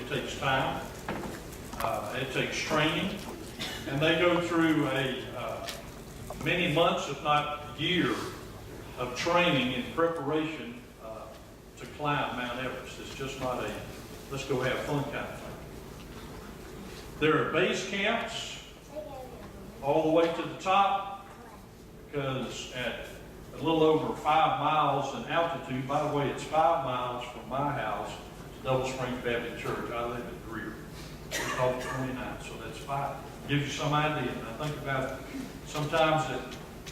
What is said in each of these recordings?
It takes time. It takes training. And they go through many months, if not year, of training in preparation to climb Mount Everest. It's just not a let's go have fun kind of thing. There are base camps all the way to the top, because at a little over 5 miles in altitude, by the way, it's 5 miles from my house to Double Springs Baptist Church. I live in Greer. It's called 29, so that's 5. Gives you some idea. And I think about it, sometimes that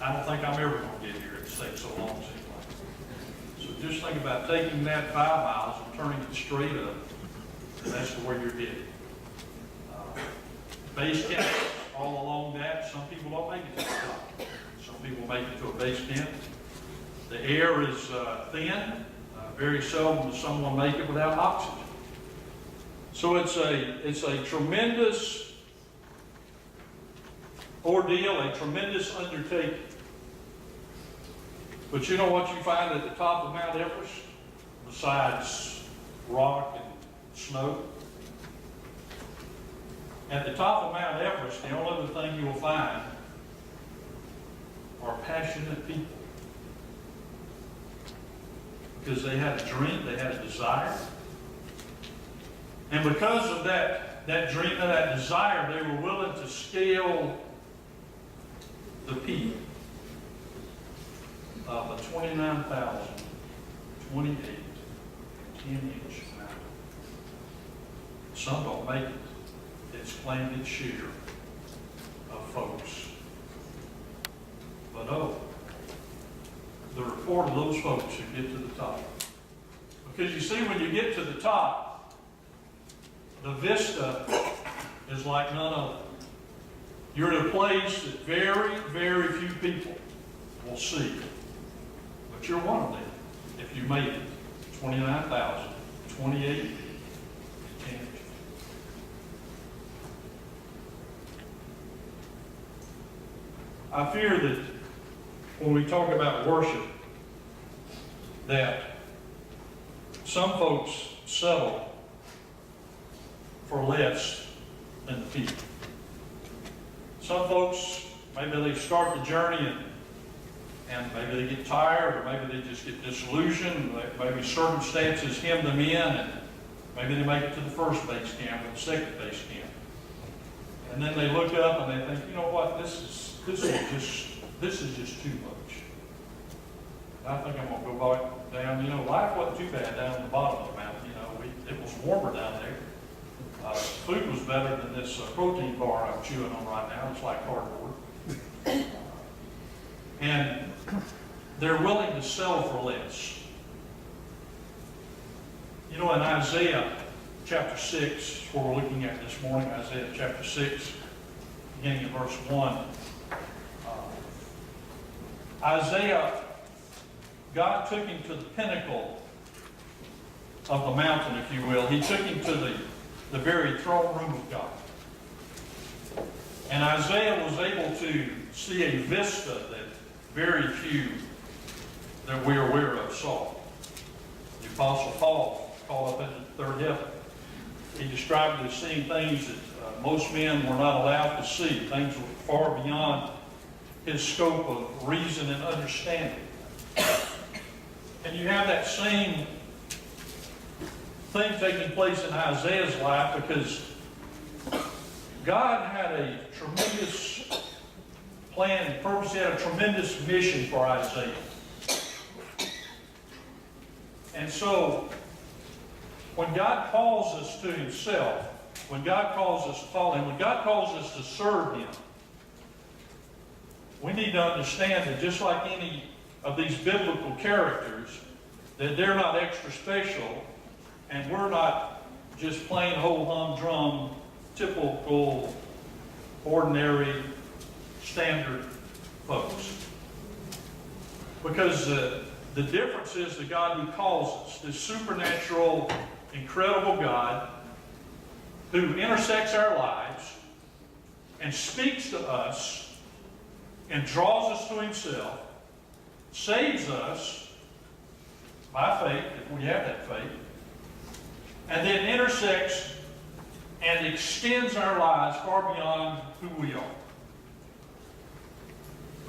I don't think I'm ever going to get here. It's taken so long, it seems like. So just think about taking that 5 miles and turning it straight up, and that's to where you're headed. Base camp all along that. Some people don't make it to the top. Some people make it to a base camp. The air is thin. Very seldom does someone make it without oxygen. So it's a tremendous ordeal, a tremendous undertaking. But you know what you find at the top of Mount Everest, besides rock and snow? At the top of Mount Everest, the only other thing you will find are passionate people. Because they had a dream, they had a desire. And because of that dream and that desire, they were willing to scale the peak of a 29,028 10-inch mountain. Some don't make it. It's claimed its share of folks. But oh, the report of those folks who get to the top. Because you see, when you get to the top, the vista is like none other. You're in a place that very, very few people will see. But you're one of them if you made it. 29,028 10. I fear that when we talk about worship, that some folks settle for less than the people. Some folks, maybe they start the journey and maybe they get tired, or maybe they just get disillusioned, maybe circumstances hem them in, and maybe they make it to the first base camp or the second base camp. And then they look up and they think, you know what, this is just too much. I think I'm going to go back down. You know, life wasn't too bad down at the bottom of the mountain. You know, it was warmer down there. Food was better than this protein bar I'm chewing on right now. It's like cardboard. And they're willing to sell for less. You know, in Isaiah chapter 6, where we're looking at this morning, Isaiah chapter 6, beginning in verse 1, Isaiah, God took him to the pinnacle of the mountain, if you will. He took him to the very throne room of God. And Isaiah was able to see a vista that very few that we're aware of saw. The Apostle Paul called up in the third heaven. He described it as seeing things that most men were not allowed to see. Things were far beyond his scope of reason and understanding. And you have that same thing taking place in Isaiah's life, because God had a tremendous plan and purpose. He had a tremendous mission for Isaiah. And so, when God calls us to himself, when God calls us to follow him, when God calls us to serve him, we need to understand that just like any of these biblical characters, that they're not extra special, and we're not just plain whole humdrum, typical, ordinary, standard folks. Because the difference is the God who calls us, this supernatural, incredible God who intersects our lives and speaks to us and draws us to himself, saves us by faith, if we have that faith, and then intersects and extends our lives far beyond who we are.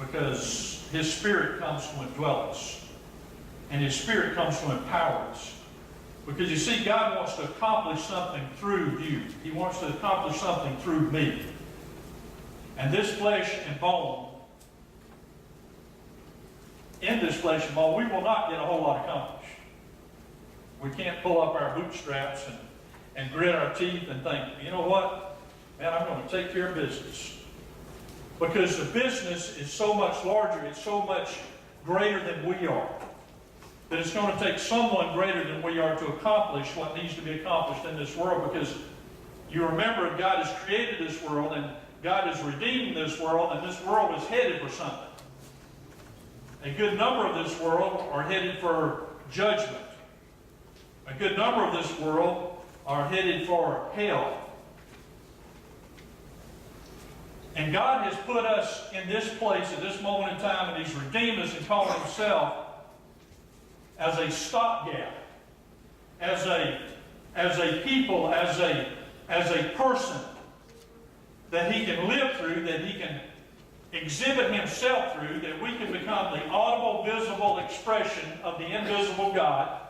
Because His Spirit comes to indwell us. And His Spirit comes to empower us. Because you see, God wants to accomplish something through you. He wants to accomplish something through me. And this flesh and bone, in this flesh and bone, we will not get a whole lot accomplished. We can't pull up our bootstraps and grit our teeth and think, you know what? Man, I'm going to take care of business. Because the business is so much larger, it's so much greater than we are, that it's going to take someone greater than we are to accomplish what needs to be accomplished in this world. Because you remember, God has created this world, and God is redeeming this world, and this world is headed for something. A good number of this world are headed for judgment. A good number of this world are headed for hell. And God has put us in this place at this moment in time, and He's redeemed us and called Himself as a stopgap, as a people, as a person that He can live through, that He can exhibit Himself through, that we can become the audible, visible expression of the invisible God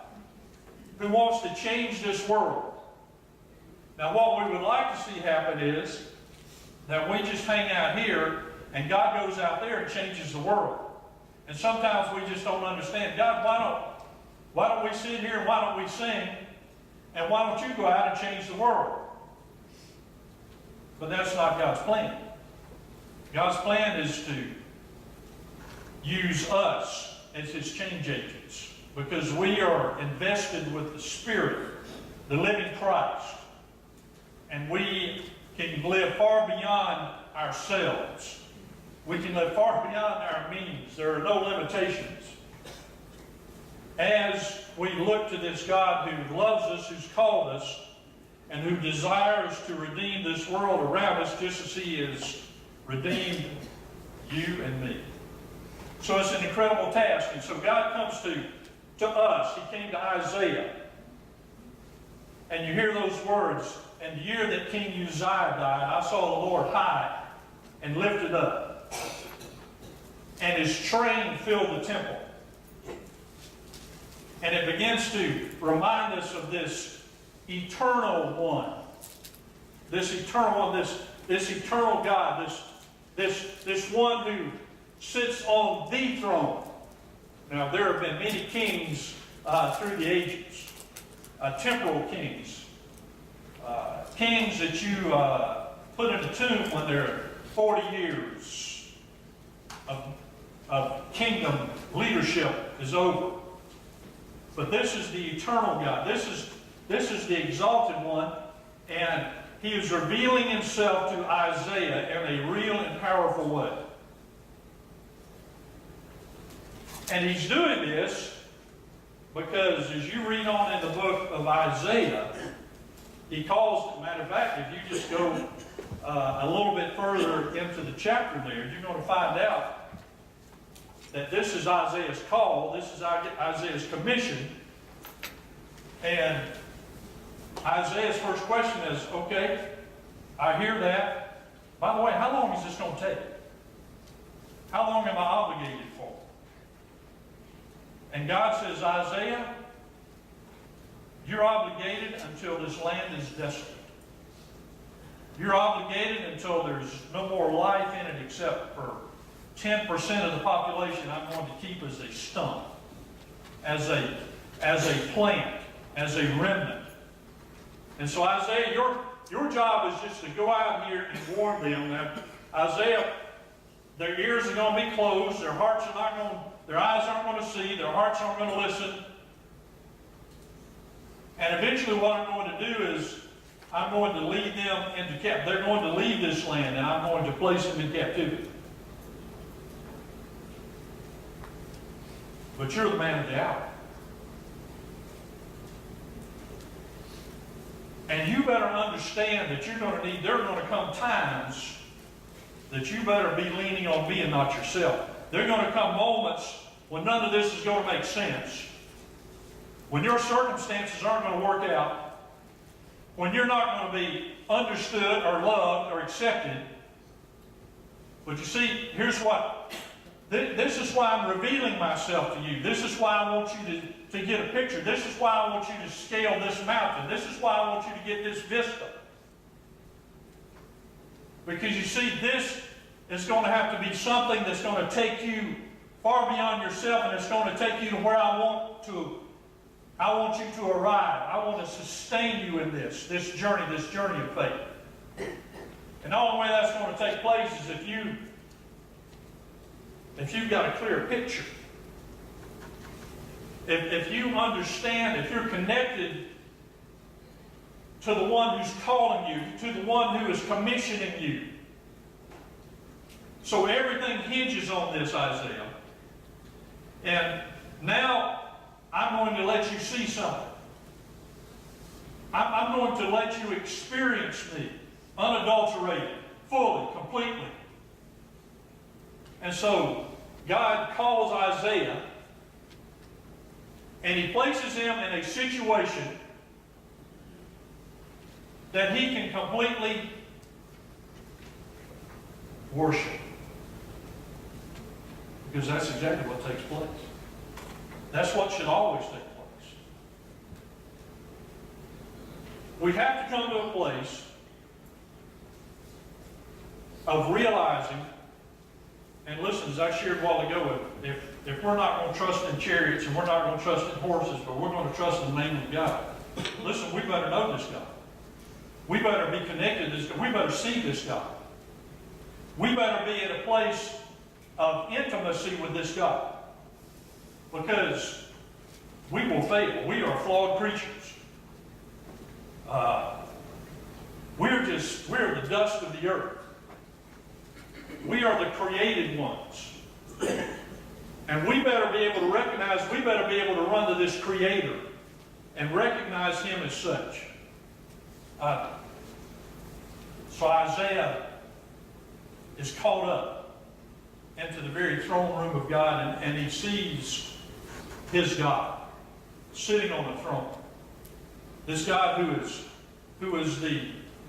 who wants to change this world. Now, what we would like to see happen is that we just hang out here and God goes out there and changes the world. And sometimes we just don't understand. God, why don't we sit here and why don't we sing? And why don't you go out and change the world? But that's not God's plan. God's plan is to use us as His change agents, because we are invested with the Spirit, the living Christ, and we can live far beyond ourselves. We can live far beyond our means. There are no limitations. As we look to this God who loves us, who's called us, and who desires to redeem this world around us just as He has redeemed you and me. So it's an incredible task. And so God comes to us. He came to Isaiah. And you hear those words, "In the year that King Uzziah died, I saw the Lord high and lifted up, and His train filled the temple." And it begins to remind us of this eternal one. This eternal one, this eternal God, this one who sits on the throne. Now, there have been many kings through the ages, temporal kings, kings that you put in a tomb when their 40 years of kingdom leadership is over. But this is the eternal God. This is the exalted one, and He is revealing Himself to Isaiah in a real and powerful way. And He's doing this because, as you read on in the book of Isaiah, He calls, matter of fact, if you just go a little bit further into the chapter there, you're going to find out that this is Isaiah's call, this is Isaiah's commission. And Isaiah's first question is, okay, I hear that. By the way, how long is this going to take? How long am I obligated for? And God says, Isaiah, you're obligated until this land is desolate. You're obligated until there's no more life in it except for 10% of the population I'm going to keep as a stump, as a plant, as a remnant. And so Isaiah, your job is just to go out here and warn them. Now, Isaiah, their ears are going to be closed, their hearts are not going, their eyes aren't going to see, their hearts aren't going to listen. And eventually what I'm going to do is I'm going to lead them into captivity. They're going to leave this land, and I'm going to place them in captivity. But you're the man of the hour. And you better understand that there are going to come times that you better be leaning on me and not yourself. There are going to come moments when none of this is going to make sense. When your circumstances aren't going to work out. when you're not going to be understood or loved or accepted. But you see, here's what, this is why I'm revealing myself to you. This is why I want you to get a picture. This is why I want you to scale this mountain. This is why I want you to get this vista. Because you see, this is going to have to be something that's going to take you far beyond yourself, and it's going to take you to where I want you to arrive. I want to sustain you in this journey of faith. And the only way that's going to take place is if you've got a clear picture. If you understand, if you're connected to the one who's calling you, to the one who is commissioning you. So everything hinges on this, Isaiah. And now I'm going to let you see something. I'm going to let you experience me, unadulterated, fully, completely. And so God calls Isaiah, and he places him in a situation that he can completely worship. Because that's exactly what takes place. That's what should always take place. We have to come to a place of realizing, and listen, as I shared a while ago, if we're not going to trust in chariots and we're not going to trust in horses, but we're going to trust in the name of God, listen, we better know this God. We better be connected to this God. We better see this God. We better be in a place of intimacy with this God. Because we will fail. We are flawed creatures. We're the dust of the earth. We are the created ones. And we better be able to recognize, we better be able to run to this Creator and recognize Him as such. So Isaiah is caught up into the very throne room of God, and he sees his God sitting on the throne. This God who is the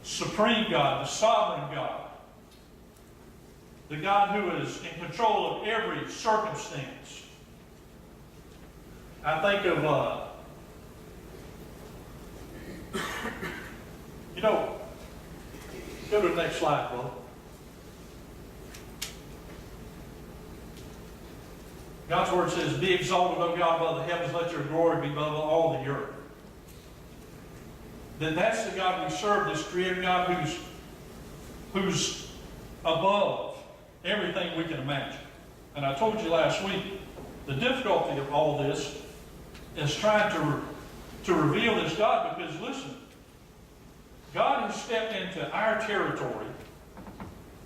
supreme God, the sovereign God. The God who is in control of every circumstance. I think of, go to the next slide, brother. God's word says, "Be exalted, O God, above the heavens, let your glory be above all the earth." That's the God we serve, this Creator God who's above everything we can imagine. And I told you last week, the difficulty of all this is trying to reveal this God, because listen, God has stepped into our territory.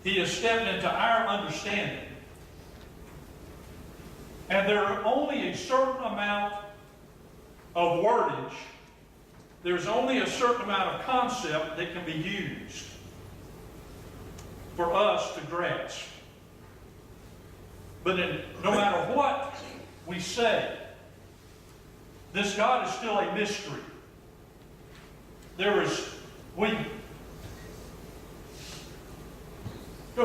He has stepped into our understanding. And there are only a certain amount of wordage, there's only a certain amount of concept that can be used for us to grasp. But no matter what we say, this God is still a mystery. Go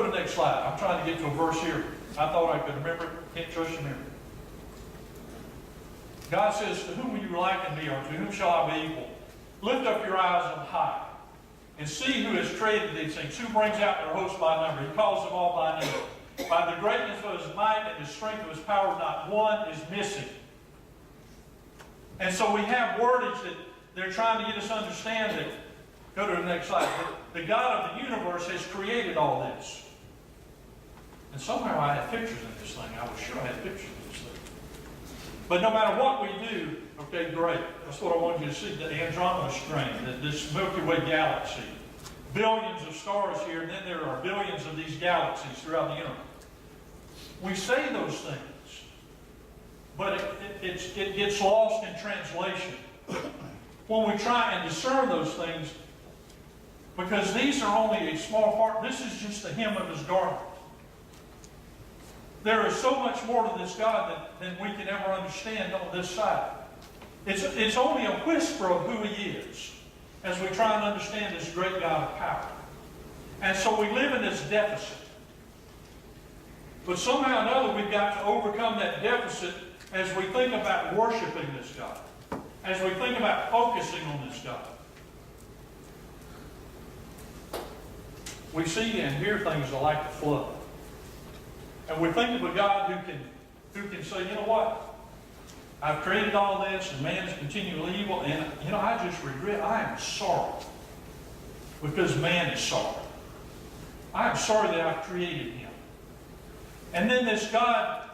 to the next slide. I'm trying to get to a verse here. I thought I could remember it. Can't trust your memory. God says, "To whom will you liken me, or to whom shall I be equal? Lift up your eyes on high, and see who has created these things, who brings out their hosts by number. He calls them all by name. By the greatness of his might and the strength of his power, not one is missing." And so we have wordage that they're trying to get us to understand that. Go to the next slide. The God of the universe has created all this. And somehow I had pictures of this thing. I was sure I had pictures of this thing. But no matter what we do, okay, great. That's what I wanted you to see, the Andromeda strain, this Milky Way galaxy. Billions of stars here, and then there are billions of these galaxies throughout the universe. We say those things, but it gets lost in translation when we try and discern those things, because these are only a small part. This is just the hem of his garment. There is so much more to this God than we can ever understand on this side. It's only a whisper of who he is. as we try and understand this great God of power. And so we live in this deficit. But somehow or another, we've got to overcome that deficit as we think about worshiping this God, as we think about focusing on this God. We see and hear things like the flood. And we think of a God who can say, you know what? I've created all this, and man is continually evil, and I just regret, I am sorry. Because man is sorry. I am sorry that I've created him. And then this God,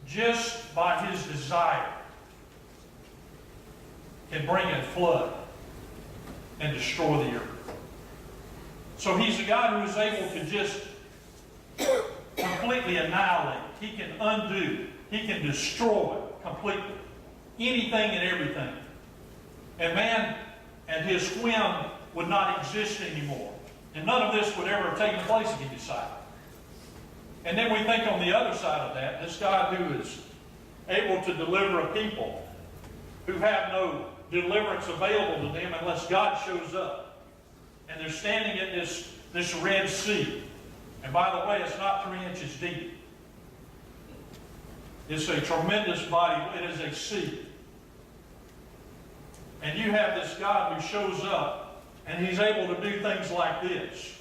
just by his desire, can bring a flood and destroy the earth. So he's a God who is able to just completely annihilate. He can undo. He can destroy completely anything and everything. And man and his whim would not exist anymore. And none of this would ever have taken place if he decided. And then we think on the other side of that, this God who is able to deliver a people who have no deliverance available to them unless God shows up. And they're standing at this Red Sea. And by the way, it's not 3 inches deep. It's a tremendous body. It is a sea. And you have this God who shows up, and he's able to do things like this.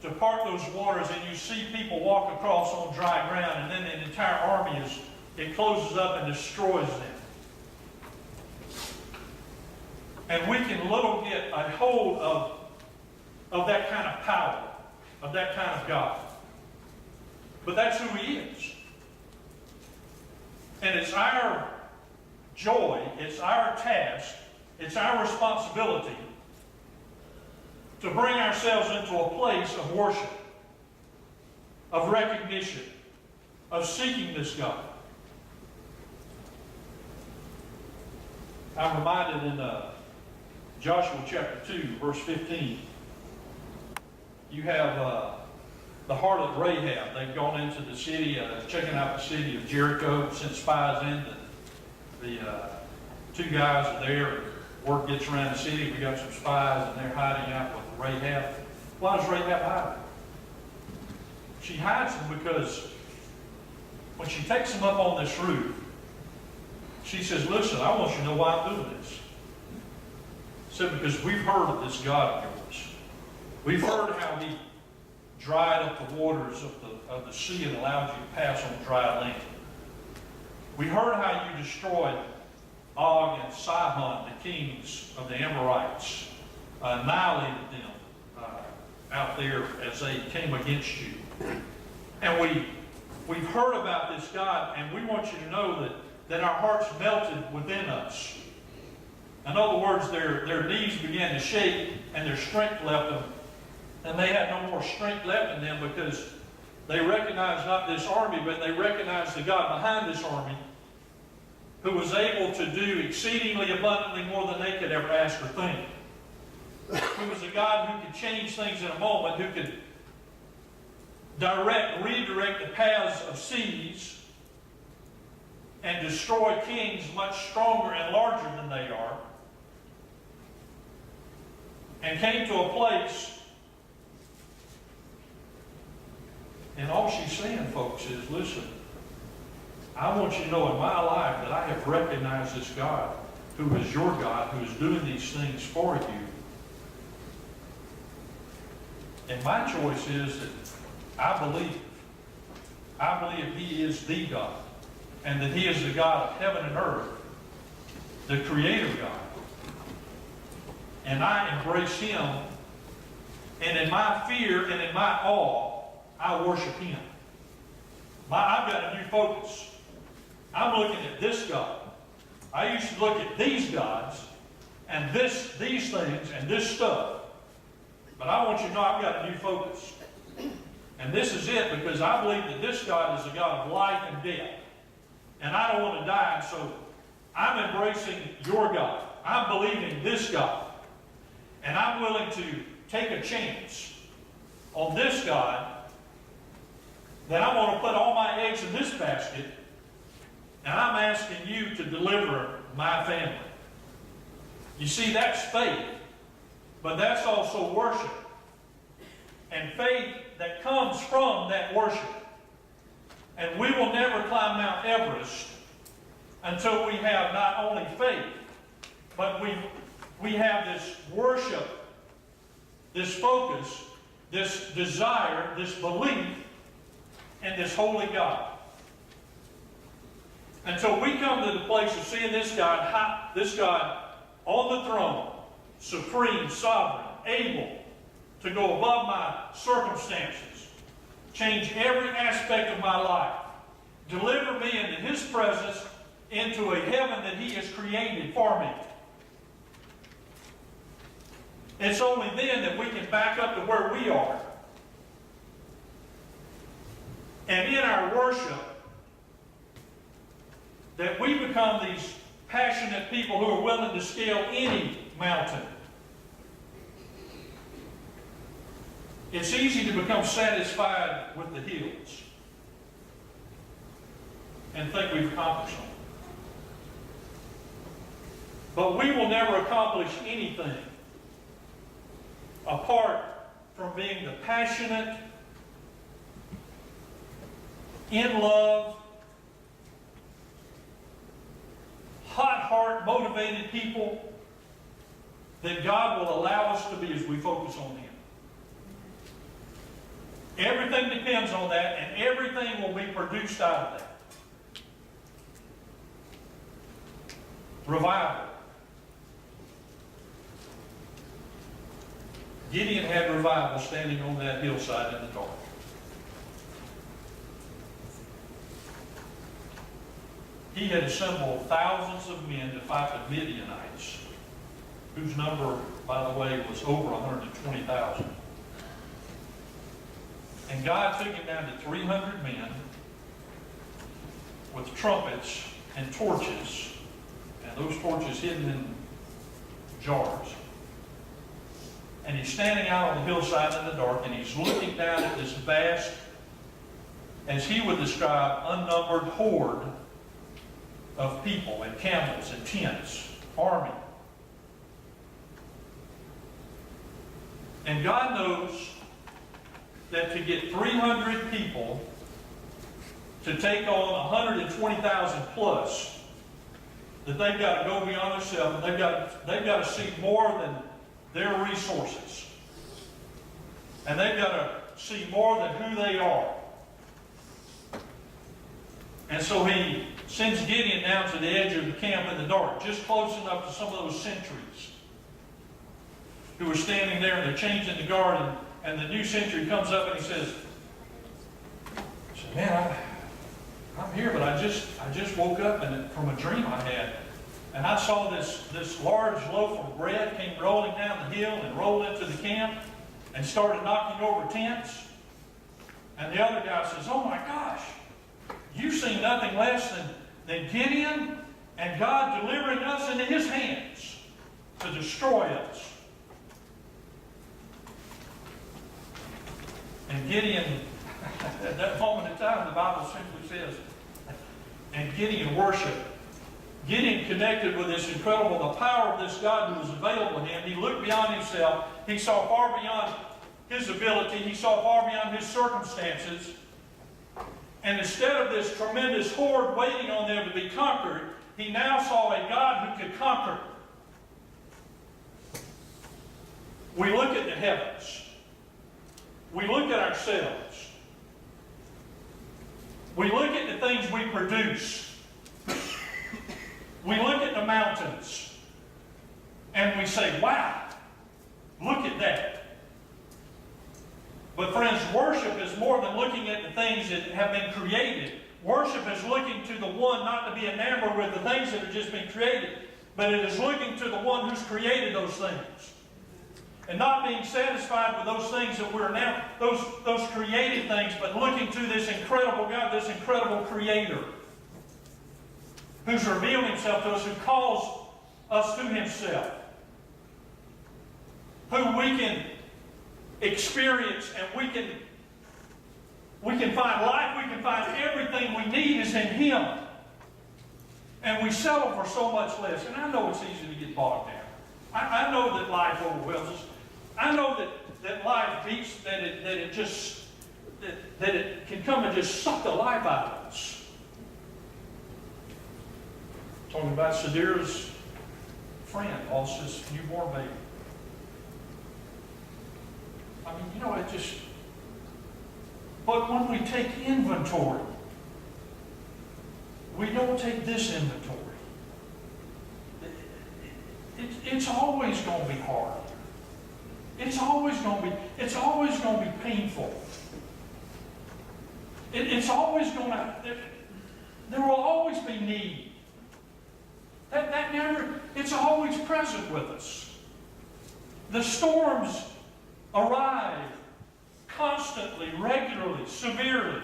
To part those waters, and you see people walk across on dry ground, and then an entire army it closes up and destroys them. And we can little get a hold of that kind of power, of that kind of God. But that's who he is. And it's our joy, it's our task, it's our responsibility to bring ourselves into a place of worship, of recognition, of seeking this God. I'm reminded in Joshua chapter 2, verse 15, you have the harlot Rahab. They've gone into the city, checking out the city of Jericho, sent spies in. The two guys are there. Word gets around the city, we got some spies, and they're hiding out with Rahab. Why does Rahab hide them? She hides them because when she takes them up on this roof, she says, listen, I want you to know why I'm doing this. She said, because we've heard of this God of yours. We've heard how he dried up the waters of the sea and allowed you to pass on dry land. We heard how you destroyed Og and Sihon, the kings of the Amorites, annihilated them out there as they came against you. And we've heard about this God, and we want you to know that our hearts melted within us. In other words, their knees began to shake, and their strength left them. And they had no more strength left in them because they recognized not this army, but they recognized the God behind this army, who was able to do exceedingly abundantly more than they could ever ask or think. Who was a God who could change things in a moment, who could redirect the paths of seas and destroy kings much stronger and larger than they are. And came to a place, and all she's saying, folks, is, listen, I want you to know in my life that I have recognized this God who is your God, who is doing these things for you. And my choice is that I believe he is the God, and that he is the God of heaven and earth, the creator God. And I embrace him, and in my fear and in my awe, I worship him. I've got a new focus. I'm looking at this God. I used to look at these gods and these things and this stuff. But I want you to know I've got a new focus. And this is it, because I believe that this God is a God of life and death. And I don't want to die, so I'm embracing your God. I'm believing this God. And I'm willing to take a chance on this God, that I want to put all my eggs in this basket, and I'm asking you to deliver my family. You see, that's faith, but that's also worship. And faith that comes from that worship. And we will never climb Mount Everest until we have not only faith, but we have this worship, this focus, this desire, this belief in this holy God. Until we come to the place of seeing this God on the throne, supreme, sovereign, able to go above my circumstances, change every aspect of my life, deliver me into His presence, into a heaven that He has created for me. It's only then that we can back up to where we are. And in our worship, that we become these passionate people who are willing to scale any mountain. It's easy to become satisfied with the hills and think we've accomplished them. But we will never accomplish anything apart from being the passionate, in love, hot heart, motivated people that God will allow us to be as we focus on Him. Everything depends on that, and everything will be produced out of that. Revival. Gideon had revival standing on that hillside in the dark. He had assembled thousands of men to fight the Midianites, whose number, by the way, was over 120,000. And God took him down to 300 men with trumpets and torches, and those torches hidden in jars. And he's standing out on the hillside in the dark, and he's looking down at this vast, as he would describe, unnumbered horde of people and camels and tents, army. And God knows that to get 300 people to take on 120,000 plus, that they've got to go beyond themselves, and they've got to see more than their resources. And they've got to see more than who they are. And so he sends Gideon down to the edge of the camp in the dark, just close enough to some of those sentries who were standing there, and they're changing the guard, and the new sentry comes up and he says, man, I'm here, but I just woke up from a dream I had. And I saw this large loaf of bread came rolling down the hill and rolled into the camp and started knocking over tents. And the other guy says, oh my gosh, you've seen nothing less than Gideon and God delivering us into His hands to destroy us. And Gideon, at that moment in time, the Bible simply says, and Gideon worshiped. Gideon connected with this incredible, the power of this God who was available to him. He looked beyond himself. He saw far beyond his ability. He saw far beyond his circumstances. And instead of this tremendous horde waiting on them to be conquered, he now saw a God who could conquer. We look at the heavens. We look at ourselves. We look at the things we produce. We look at the mountains and we say, wow, look at that. But friends, worship is more than looking at the things that have been created. Worship is looking to the one, not to be enamored with the things that have just been created, but it is looking to the one who's created those things. And not being satisfied with those things that we're now, those created things, but looking to this incredible God, this incredible Creator, who's revealed Himself to us, who calls us to Himself, who we can experience, and we can find life, we can find everything we need is in Him. And we settle for so much less. And I know it's easy to get bogged down. I know that life overwhelms us. I know that life beats, that it can come and just suck the life out of us. Talking about Sadira's friend lost his newborn baby. I mean, you know, it just... But when we take inventory, we don't take this inventory. It's always going to be hard. It's always going to be painful. It's always going to... There will always be need. That never... It's always present with us. The storms arrive constantly, regularly, severely.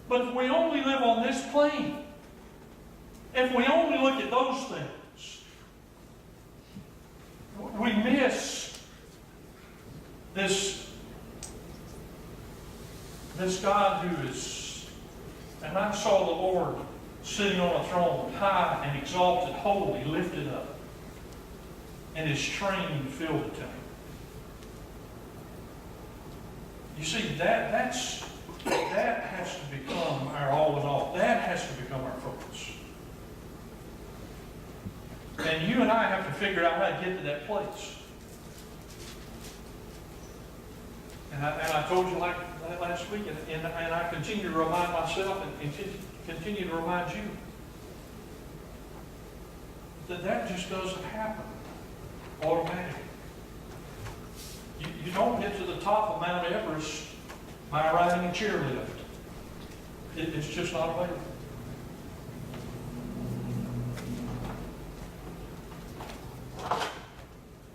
But if we only live on this plane, if we only look at those things, we miss this God who is, and I saw the Lord sitting on a throne, high and exalted, holy, lifted up, and his train filled the temple. You see, that has to become our all in all. That has to become our focus. And you and I have to figure out how to get to that place. And I told you like last week, and I continue to remind myself and continue to remind you that just doesn't happen automatically. You don't get to the top of Mount Everest by riding a chairlift. It's just not available.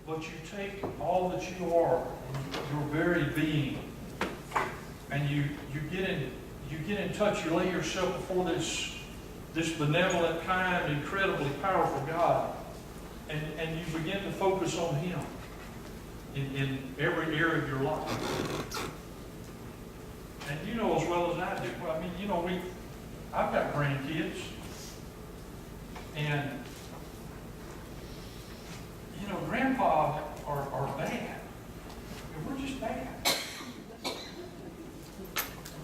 But you take all that you are, your very being, and you get in touch. You lay yourself before this benevolent, kind, incredibly powerful God, and you begin to focus on Him in every area of your life. And you know as well as I do. I mean, you know, I've got grandkids, and you know, Grandpa are bad. We're just bad.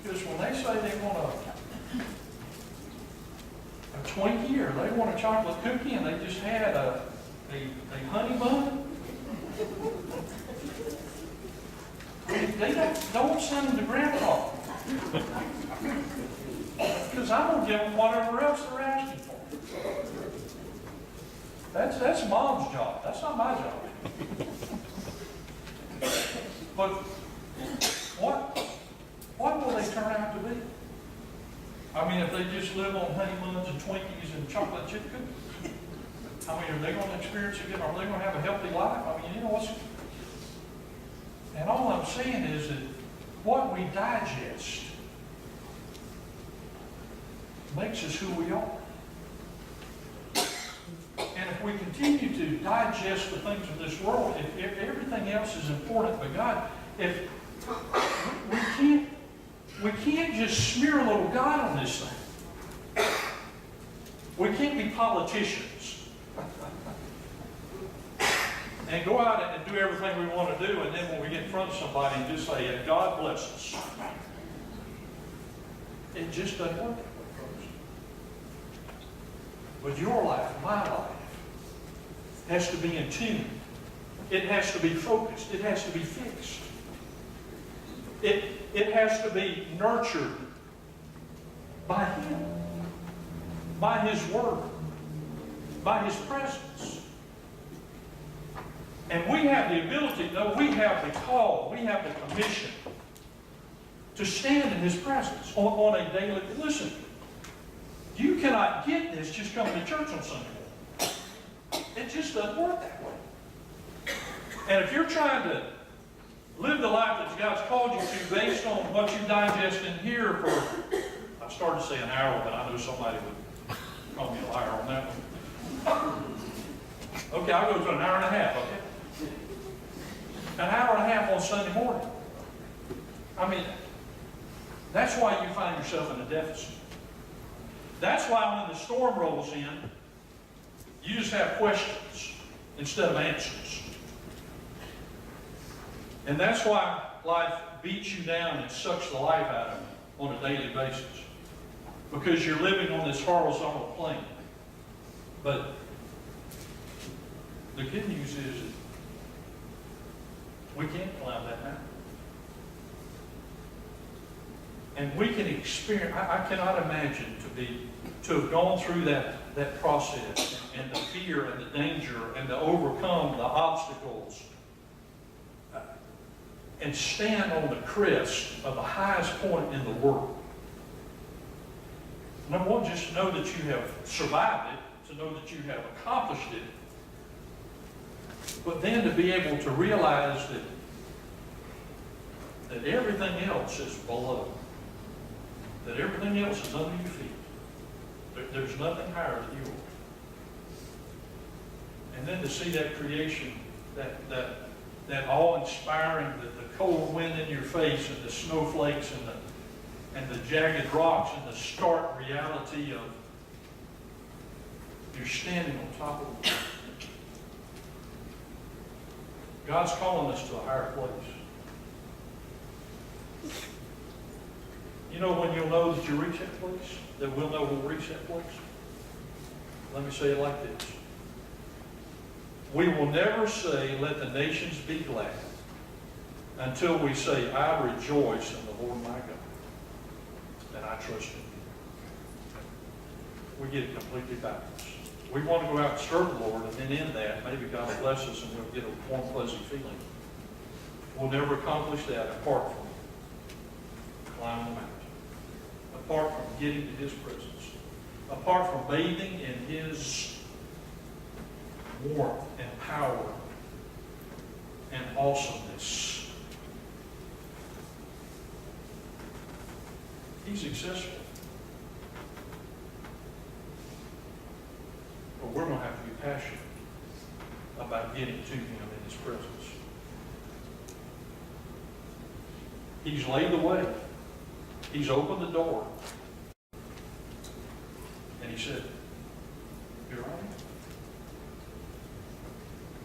Because when they say they want a Twinkie or they want a chocolate cookie and they just had a honey bun, they don't send them to Grandpa. Because I'm going to give them whatever else they're asking for. That's Mom's job. That's not my job. But what will they turn out to be? I mean, if they just live on honey buns and Twinkies and chocolate chip cookies, I mean, are they going to experience it again? Are they going to have a healthy life? I mean, you know what's... And all I'm saying is that what we digest makes us who we are. And if we continue to digest the things of this world, if everything else is important but God, if we can't just smear a little God on this thing. We can't be politicians and go out and do everything we want to do, and then when we get in front of somebody and just say, God bless us. It just doesn't work that way, folks. But your life, my life, has to be in tune. It has to be focused. It has to be fixed. It has to be nurtured by Him, by His Word, by His presence. And we have the ability, no, we have the call, we have the commission to stand in His presence on a daily. Listen, you cannot get this just coming to church on Sunday morning. It just doesn't work that way. And if you're trying to live the life that God's called you to based on what you digest in here for, I started to say an hour, but I knew somebody would call me a liar on that one. Okay, I'll go to an hour and a half, okay? An hour and a half on Sunday morning. I mean, that's why you find yourself in a deficit. That's why when the storm rolls in, You just have questions instead of answers. And that's why life beats you down and sucks the life out of you on a daily basis. Because you're living on this horizontal plane. But the good news is that we can climb that mountain. And we can experience, I cannot imagine to have gone through that process and the fear and the danger and to overcome the obstacles and stand on the crest of the highest point in the world. Number one, just to know that you have survived it, to know that you have accomplished it, but then to be able to realize that everything else is below, that everything else is under your feet. There's nothing higher than you are. And then to see that creation, that awe-inspiring, the cold wind in your face and the snowflakes and the jagged rocks and the stark reality of you're standing on top of the mountain. God's calling us to a higher place. You know when you'll know that you reach that place? That we'll know we'll reach that place? Let me say it like this. We will never say, let the nations be glad, until we say, I rejoice in the Lord my God, and I trust in you. We get it completely backwards. We want to go out and serve the Lord, and then in that, maybe God will bless us and we'll get a warm, fuzzy feeling. We'll never accomplish that apart from climbing the mountain, apart from getting to His presence, apart from bathing in His warmth and power and awesomeness. He's accessible. But we're going to have to be passionate about getting to Him in His presence. He's laid the way. He's opened the door. And He said, here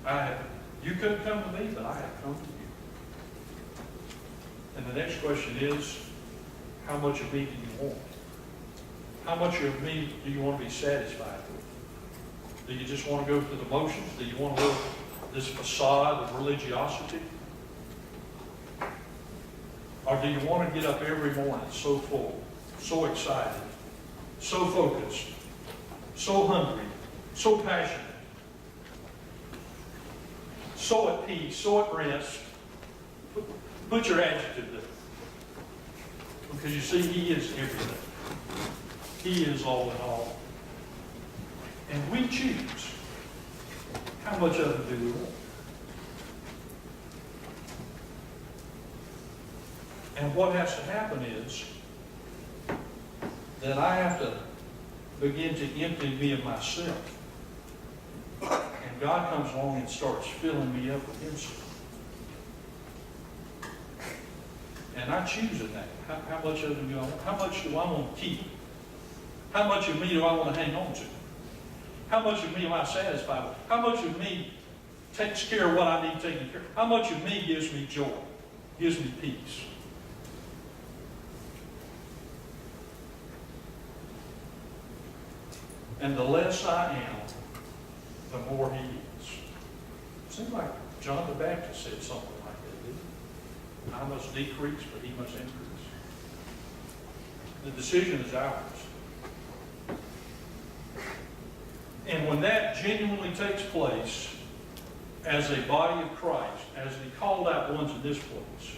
I am. You couldn't come to me, but I have come to you. And the next question is, how much of me do you want? How much of me do you want to be satisfied with? Do you just want to go through the motions? Do you want to live this facade of religiosity? Or do you want to get up every morning so full, so excited, so focused, so hungry, so passionate, so at peace, so at rest? Put your adjective there. Because you see, He is everything. He is all in all. And we choose how much of it do we want. And what has to happen is that I have to begin to empty me of myself. And God comes along and starts filling me up with Himself. And I choose in that. How much of it do I want? How much do I want to keep? How much of me do I want to hang on to? How much of me am I satisfied with? How much of me takes care of what I need taken care of? How much of me gives me joy, gives me peace? And the less I am, the more He is. Seems like John the Baptist said something like that, didn't he? I must decrease, but He must increase. The decision is ours. And when that genuinely takes place as a body of Christ, as the called out ones in this place,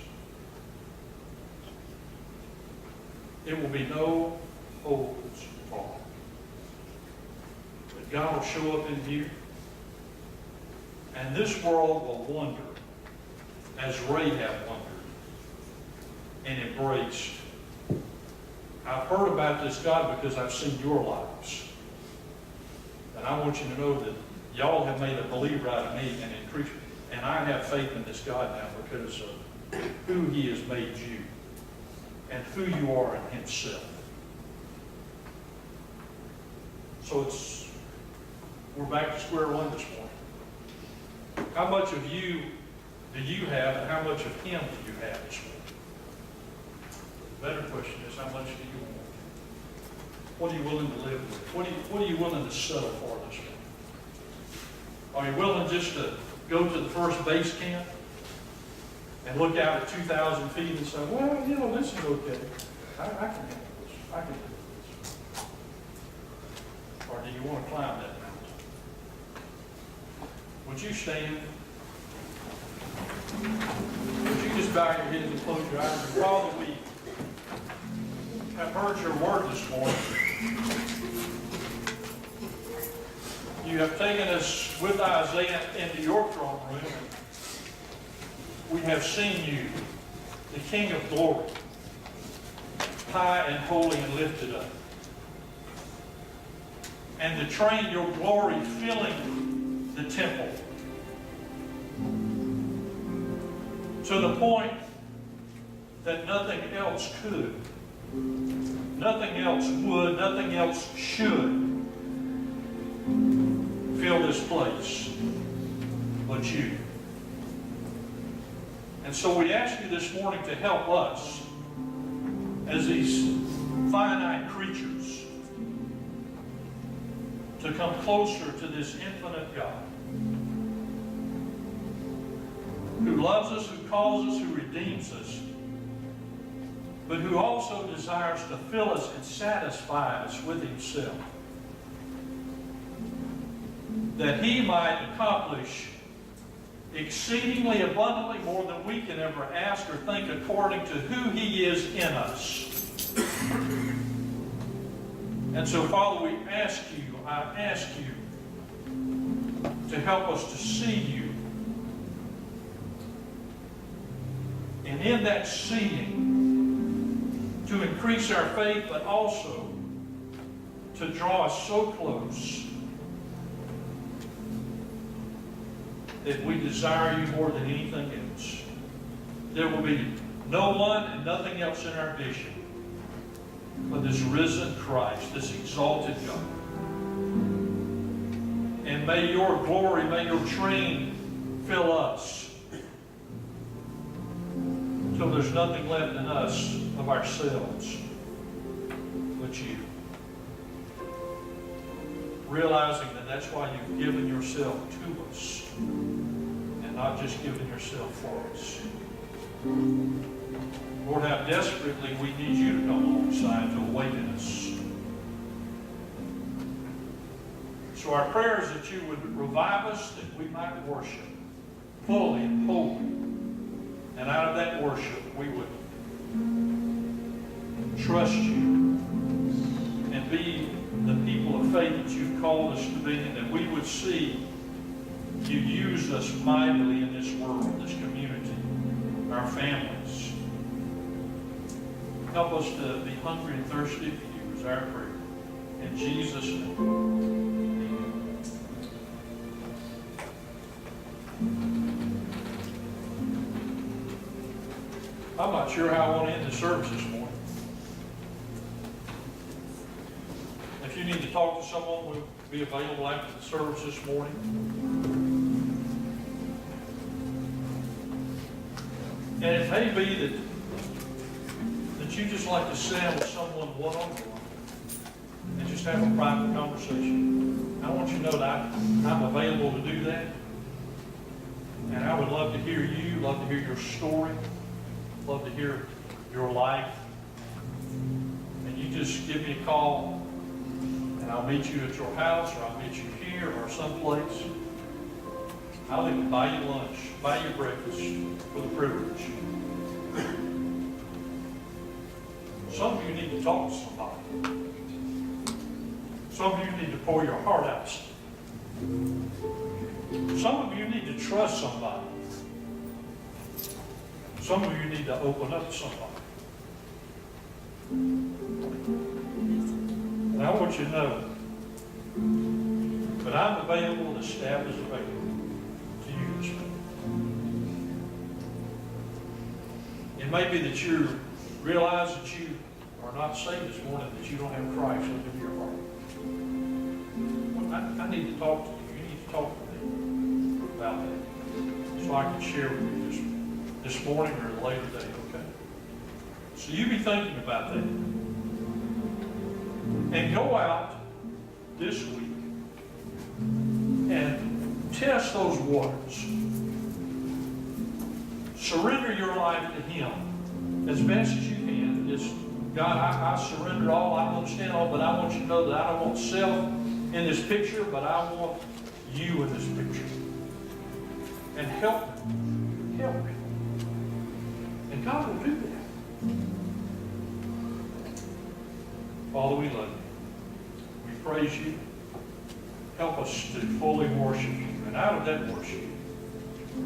it will be no holds barred. But God will show up in here, and this world will wonder, as Rahab wondered and embraced. I've heard about this God because I've seen your lives. And I want you to know that y'all have made a believer out of me and increased me. And I have faith in this God now because of who He has made you and who you are in Himself. So we're back to square one this morning. How much of you do you have, and how much of him do you have this morning? The better question is, how much do you want? What are you willing to live with? What are you willing to settle for this morning? Are you willing just to go to the first base camp and look out at 2,000 feet and say, well, you know, this is okay. I can handle this. I can do this. Or do you want to climb that mountain? Would you stand? Would you just bow your heads and close your eyes? And Father, we have heard your word this morning. You have taken us with Isaiah into your throne room. We have seen you, the King of glory, high and holy and lifted up. And the train, your glory filling the temple to the point that nothing else could, nothing else would, nothing else should fill this place but you. And so we ask you this morning to help us as these finite creatures to come closer to this infinite God who loves us, who calls us, who redeems us, but who also desires to fill us and satisfy us with himself, that he might accomplish exceedingly abundantly more than we can ever ask or think, according to who he is in us. And so, Father, I ask you to help us to see you. And in that seeing, to increase our faith, but also to draw us so close that we desire you more than anything else. There will be no one and nothing else in our vision but this risen Christ, this exalted God. And may your glory, may your train fill us till there's nothing left in us of ourselves but you. Realizing that that's why you've given yourself to us and not just given yourself for us. Lord, how desperately we need you to come alongside to awaken us. So our prayer is that you would revive us, that we might worship fully and wholly. And out of that worship, we would trust you and be the people of faith that you've called us to be, and that we would see you use us mightily in this world, this community, our families. Help us to be hungry and thirsty for you is our prayer. In Jesus' name. I'm not sure how I want to end the service this morning. If you need to talk to someone, we'll be available after the service this morning. And it may be that you just like to sit down with someone one-on-one and just have a private conversation. I want you to know that I'm available to do that. And I would love to hear you, love to hear your story, love to hear your life. And you just give me a call, and I'll meet you at your house, or I'll meet you here, or someplace. I'll even buy you lunch, buy you breakfast for the privilege. Some of you need to talk to somebody. Some of you need to pour your heart out. Some of you need to trust somebody. Some of you need to open up to somebody. And I want you to know that I'm available, the staff is available to you this morning. It may be that you realize that you are not saved this morning, that you don't have Christ into your heart. Well, I I need to talk to you. You need to talk to me about that. So I can share with you this morning or at a later date, okay? So you be thinking about that. And go out this week and test those waters. Surrender your life to Him as best as you can. Just, God, I surrender all, I understand all, but I want you to know that I don't want self in this picture, but I want you in this picture. And help me. Help me. And God will do that. Father, we love you. We praise you. Help us to fully worship you. And out of that worship, to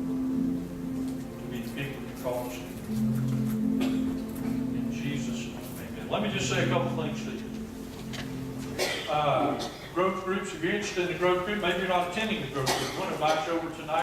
be the people you call us to. In Jesus' name, amen. Let me just say a couple things to you. Growth groups, if you're interested in the growth group, maybe you're not attending the growth group, I want to invite you over tonight.